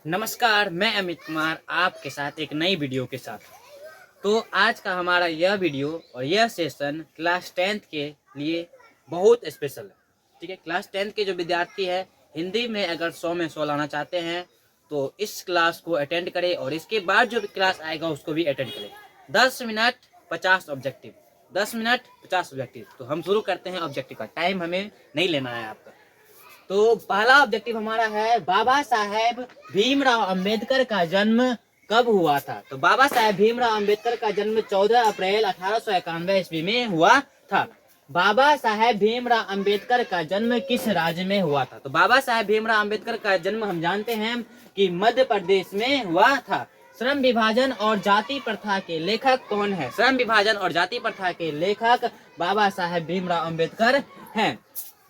नमस्कार, मैं अमित कुमार आपके साथ एक नई वीडियो के साथ। तो आज का हमारा यह वीडियो और यह सेशन क्लास 10th के लिए बहुत स्पेशल है। ठीक है, क्लास 10th के जो विद्यार्थी है हिंदी में अगर 100 में 100 लाना चाहते हैं तो इस क्लास को अटेंड करें और इसके बाद जो भी क्लास आएगा उसको भी अटेंड करें। 10 मिनट 50 ऑब्जेक्टिव, 10 मिनट 50 ऑब्जेक्टिव। तो हम शुरू करते हैं। ऑब्जेक्टिव का टाइम हमें नहीं लेना है आपका। तो पहला ऑब्जेक्टिव हमारा है बाबा साहेब भीमराव अंबेडकर का जन्म कब हुआ था। तो बाबा साहेब भीमराव अंबेडकर का जन्म 14 अप्रैल 1891 ईस्वी में हुआ था। बाबा साहेब भीमराव अंबेडकर का जन्म किस राज्य में हुआ था। तो बाबा साहेब भीमराव अंबेडकर का जन्म हम जानते हैं कि मध्य प्रदेश में हुआ था। श्रम विभाजन और जाति प्रथा के लेखक कौन है। श्रम विभाजन और जाति प्रथा के लेखक बाबा साहेब भीमराव अंबेडकर हैं।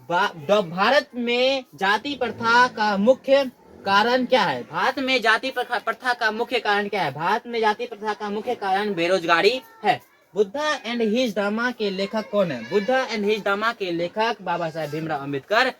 भारत में जाति प्रथा का मुख्य कारण क्या है। भारत में जाति प्रथा का मुख्य कारण क्या है। भारत में जाति प्रथा का मुख्य कारण बेरोजगारी है। बुद्धा एंड हिज दामा के लेखक कौन है। बुद्धा एंड हिज दामा के लेखक बाबा साहेब भीमराव अंबेडकर है।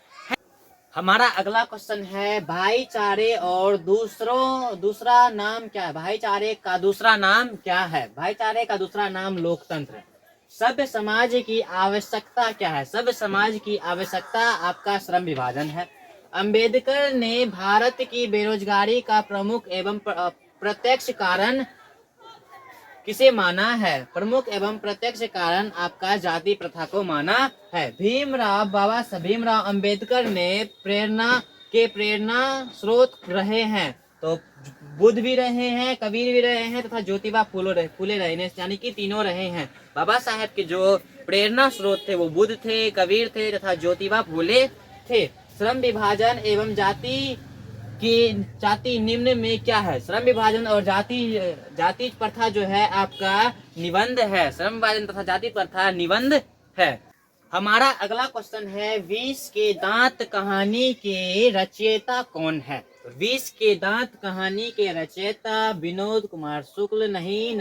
हमारा अगला क्वेश्चन है भाईचारे और दूसरा नाम क्या है। भाईचारे का दूसरा नाम क्या है। भाईचारे का दूसरा नाम लोकतंत्र है। सभ्य समाज की आवश्यकता क्या है। सभ्य समाज की आवश्यकता आपका श्रम विभाजन है। अंबेडकर ने भारत की बेरोजगारी का प्रमुख एवं प्रत्यक्ष कारण किसे माना है। प्रमुख एवं प्रत्यक्ष कारण आपका जाति प्रथा को माना है। बाबा साहेब भीमराव अंबेडकर ने प्रेरणा स्रोत रहे हैं। तो बुद्ध भी रहे हैं, कबीर भी रहे हैं तथा ज्योतिबा फूले रहे हैं, यानी कि तीनों रहे हैं। बाबा साहेब के जो प्रेरणा स्रोत थे वो बुद्ध थे, कबीर थे तथा ज्योतिबा फूले थे। श्रम विभाजन एवं जाति निम्न में क्या है। श्रम विभाजन और जाति प्रथा जो है आपका निबंध है। श्रम विभाजन तथा जाति प्रथा निबंध है। हमारा अगला क्वेश्चन है विष के दांत कहानी के रचयिता कौन है। विष के दांत कहानी के रचयिता विनोद कुमार शुक्ल नहीं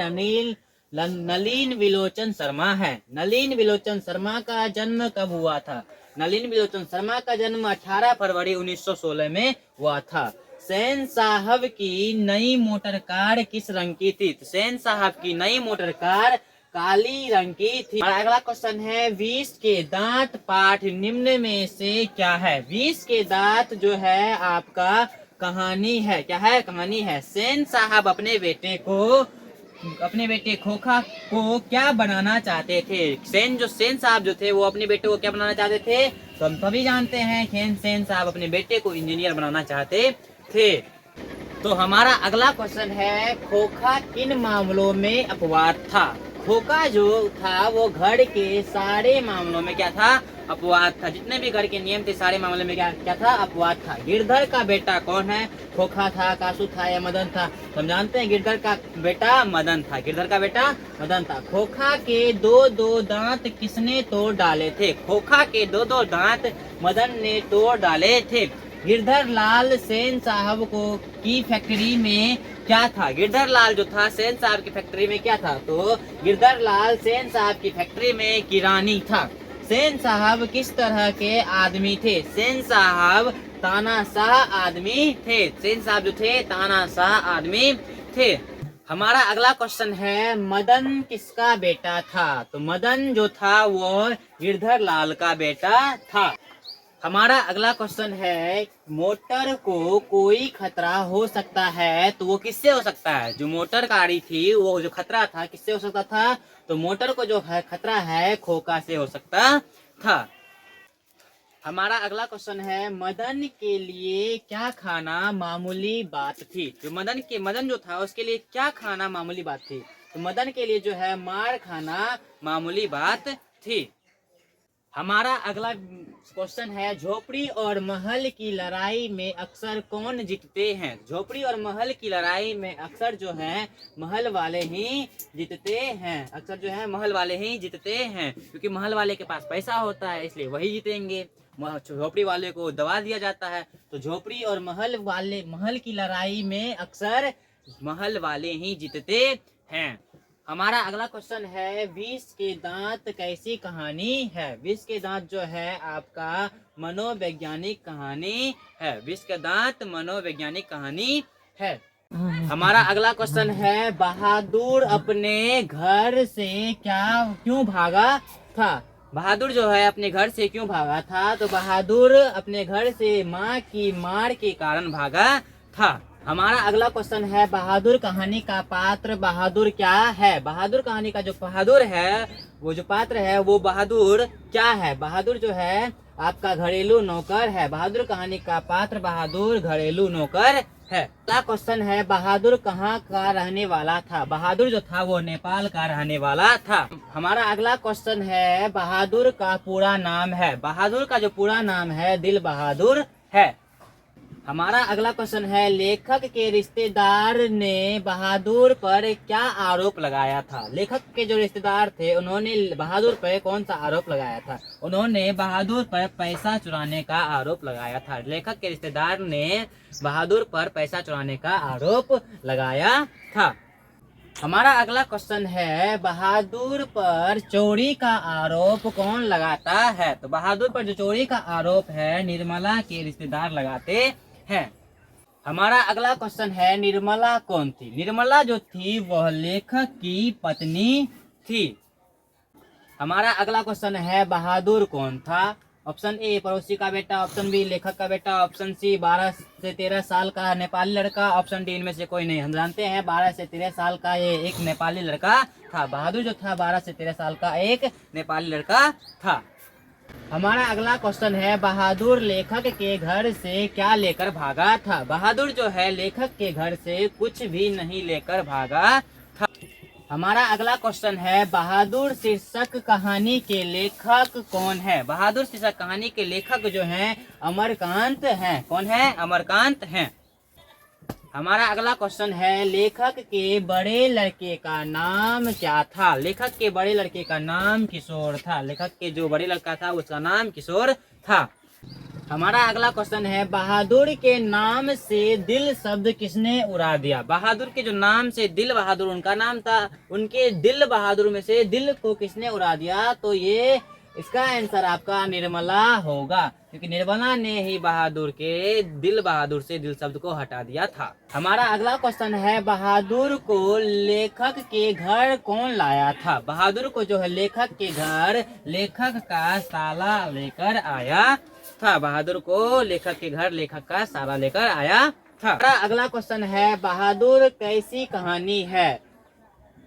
नलिन विलोचन शर्मा है। नलिन विलोचन शर्मा का जन्म कब हुआ था। नलिन विलोचन शर्मा का जन्म 18 फरवरी 1916 में हुआ था। सेन साहब की नई मोटर कार किस रंग की थी। सेन साहब की नई मोटर कार काली रंग की थी। और अगला क्वेश्चन है विष के दांत पाठ निम्न में से क्या है। विष के दांत जो है आपका कहानी है। क्या है। कहानी है। सेन साहब अपने बेटे खोखा को क्या बनाना चाहते थे। सेन साहब जो थे वो अपने बेटे को क्या बनाना चाहते थे। तो हम सभी जानते हैं सेन साहब अपने बेटे को इंजीनियर बनाना चाहते थे। तो हमारा अगला क्वेश्चन है खोखा किन मामलों में अपवाद था। खोखा जो था वो घर के सारे मामलों में क्या था। अपवाद था। जितने भी घर के नियम थे सारे मामले में क्या था। अपवाद था। गिरधर का बेटा कौन है। खोखा था, कासू था या मदन था। तो हम जानते हैं गिरधर का बेटा मदन था। गिरधर का बेटा मदन था। खोखा के दो दांत किसने तोड़ डाले थे। खोखा के दो दांत मदन ने तोड़ डाले थे। गिरधर लाल सेन साहब की फैक्ट्री में क्या था। गिरधर लाल जो था सेन साहब की फैक्ट्री में क्या था। तो गिरधर लाल सेन साहब की फैक्ट्री में किरानी था। सेन साहब किस तरह के आदमी थे। सेन साहब तानाशाह आदमी थे। सेन साहब जो थे तानाशाह आदमी थे। हमारा अगला क्वेश्चन है मदन किसका बेटा था। तो मदन जो था वो गिरधर लाल का बेटा था। हमारा अगला क्वेश्चन है मोटर को कोई खतरा हो सकता है तो वो किससे हो सकता है। जो मोटर गाड़ी थी वो जो खतरा था किससे हो सकता था। तो मोटर को जो है खतरा है खोखा से हो सकता था। हमारा अगला क्वेश्चन है मदन के लिए क्या खाना मामूली बात थी। जो मदन जो था उसके लिए क्या खाना मामूली बात थी। तो मदन के लिए जो है मार खाना मामूली बात थी। हमारा अगला क्वेश्चन है झोपड़ी और महल की लड़ाई में अक्सर कौन जीतते हैं। झोपड़ी और महल की लड़ाई में अक्सर जो है महल वाले ही जीतते हैं। अक्सर जो है महल वाले ही जीतते हैं क्योंकि महल वाले के पास पैसा होता है इसलिए वही जीतेंगे। झोपड़ी वाले को दबा दिया जाता है। तो झोपड़ी और महल की लड़ाई में अक्सर महल वाले ही जीतते हैं। हमारा अगला क्वेश्चन है विष के दांत कैसी कहानी है। विष के दांत जो है आपका मनोवैज्ञानिक कहानी है। विष के दांत मनोवैज्ञानिक कहानी है। हमारा अगला क्वेश्चन है, बहादुर अपने घर से क्यों भागा था। बहादुर जो है अपने घर से क्यों भागा था, तो बहादुर अपने घर से माँ की मार के कारण भागा था। हमारा अगला क्वेश्चन है, बहादुर कहानी का पात्र बहादुर क्या है। बहादुर कहानी का जो बहादुर है, वो जो पात्र है वो बहादुर क्या है। बहादुर जो है आपका घरेलू नौकर है। बहादुर कहानी का पात्र बहादुर घरेलू नौकर है। अगला क्वेश्चन है, बहादुर कहाँ का रहने वाला था। बहादुर जो था वो नेपाल का रहने वाला था। हमारा अगला क्वेश्चन है, बहादुर का पूरा नाम है। बहादुर का जो पूरा नाम है दिल बहादुर है। हमारा अगला क्वेश्चन है, लेखक के रिश्तेदार ने बहादुर पर क्या आरोप लगाया था। लेखक के जो रिश्तेदार थे उन्होंने बहादुर पर कौन सा आरोप लगाया था। उन्होंने बहादुर पर पैसा चुराने का आरोप लगाया था। लेखक के रिश्तेदार ने बहादुर पर पैसा चुराने का आरोप लगाया था। हमारा अगला क्वेश्चन है, बहादुर पर चोरी का आरोप कौन लगाता है। तो बहादुर पर जो चोरी का आरोप है निर्मला के रिश्तेदार लगाते हैं। हमारा अगला क्वेश्चन है, निर्मला कौन थी। निर्मला जो थी वह लेखक की पत्नी थी। हमारा अगला क्वेश्चन है, बहादुर कौन था। ऑप्शन ए पड़ोसी का बेटा, ऑप्शन बी लेखक का बेटा, ऑप्शन सी 12 से 13 साल का नेपाली लड़का, ऑप्शन डी इनमें से कोई नहीं। हम जानते हैं 12 से 13 साल का ये एक नेपाली लड़का था। बहादुर जो था 12 से 13 साल का एक नेपाली लड़का था। हमारा अगला क्वेश्चन है, बहादुर लेखक के घर से क्या लेकर भागा था। बहादुर जो है लेखक के घर से कुछ भी नहीं लेकर भागा था। हमारा अगला क्वेश्चन है, बहादुर शीर्षक कहानी के लेखक कौन है। बहादुर शीर्षक कहानी के लेखक जो हैं अमरकांत हैं। कौन है, अमरकांत हैं। हमारा अगला क्वेश्चन है, लेखक के बड़े लड़के का नाम क्या था। लेखक के बड़े लड़के का नाम किशोर था। लेखक के जो बड़े लड़का था उसका नाम किशोर था। हमारा अगला क्वेश्चन है, बहादुर के नाम से दिल शब्द किसने उड़ा दिया। बहादुर के जो नाम से दिल बहादुर उनका नाम था, उनके दिल बहादुर में से दिल को किसने उड़ा दिया, तो ये इसका आंसर आपका निर्मला होगा, क्योंकि निर्मला ने ही बहादुर के दिल बहादुर से दिल शब्द को हटा दिया था। हमारा अगला क्वेश्चन है, बहादुर को लेखक के घर कौन लाया था। बहादुर को जो है लेखक के घर लेखक का साला लेकर आया था। बहादुर को लेखक के घर लेखक का साला लेकर आया था। हमारा अगला क्वेश्चन है, बहादुर कैसी कहानी है।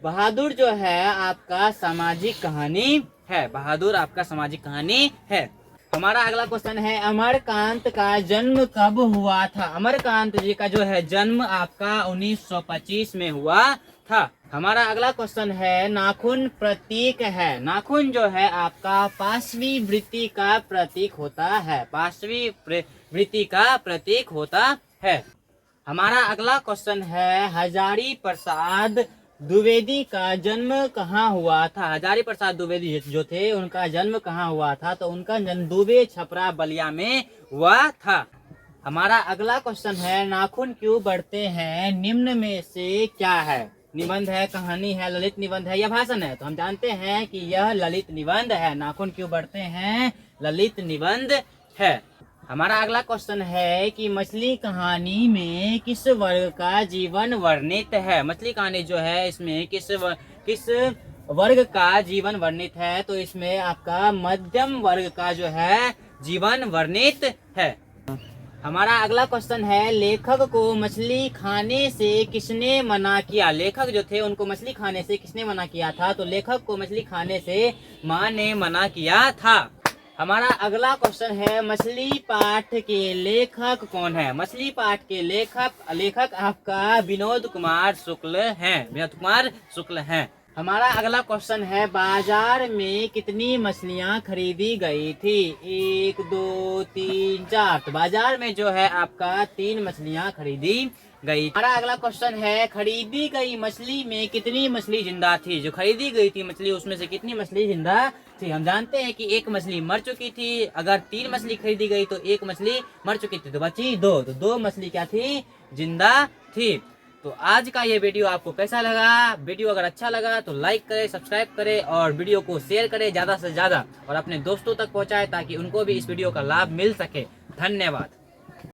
बहादुर जो है आपका सामाजिक कहानी है। बहादुर आपका सामाजिक कहानी है। हमारा अगला क्वेश्चन है, अमरकांत का जन्म कब हुआ था। अमरकांत जी का जो है जन्म आपका 1925 में हुआ था। हमारा अगला क्वेश्चन है, नाखून प्रतीक है। नाखून जो है आपका पांचवी वृत्ति का प्रतीक होता है। पांचवी वृत्ति का प्रतीक होता है। हमारा अगला क्वेश्चन है, हजारी प्रसाद द्विवेदी का जन्म कहाँ हुआ था। हजारी प्रसाद द्विवेदी जो थे उनका जन्म कहाँ हुआ था, तो उनका जन्म दुबे छपरा बलिया में हुआ था। हमारा अगला क्वेश्चन है, नाखून क्यों बढ़ते हैं निम्न में से क्या है। निबंध है, कहानी है, ललित निबंध है या भाषण है। तो हम जानते हैं कि यह ललित निबंध है। नाखून क्यों बढ़ते हैं ललित निबंध है। हमारा अगला क्वेश्चन है कि मछली कहानी में किस वर्ग का जीवन वर्णित है। मछली कहानी जो है इसमें किस वर्ग का जीवन वर्णित है, तो इसमें आपका मध्यम वर्ग का जो है जीवन वर्णित है। हमारा अगला क्वेश्चन है, लेखक को मछली खाने से किसने मना किया। लेखक जो थे उनको मछली खाने से किसने मना किया था, तो लेखक को मछली खाने से माँ ने मना किया था। हमारा अगला क्वेश्चन है, मछली पाठ के लेखक कौन है। मछली पाठ के लेखक आपका विनोद कुमार शुक्ल हैं। विनोद कुमार शुक्ल हैं। हमारा अगला क्वेश्चन है, बाजार में कितनी मछलियाँ खरीदी गई थी। 1 2 3 4। तो बाजार में जो है आपका 3 मछलियाँ खरीदी गई। हमारा अगला क्वेश्चन है, खरीदी गई मछली में कितनी मछली जिंदा थी। जो खरीदी गई थी मछली उसमें से कितनी मछली जिंदा थी। हम जानते हैं कि 1 मछली मर चुकी थी। अगर 3 मछली खरीदी गई तो 1 मछली मर चुकी थी, तो बची 2। तो 2 मछली क्या थी, जिंदा थी। तो आज का ये वीडियो आपको कैसा लगा। वीडियो अगर अच्छा लगा तो लाइक करें, सब्सक्राइब करें और वीडियो को शेयर करें ज्यादा से ज्यादा, और अपने दोस्तों तक पहुंचाएं ताकि उनको भी इस वीडियो का लाभ मिल सके। धन्यवाद।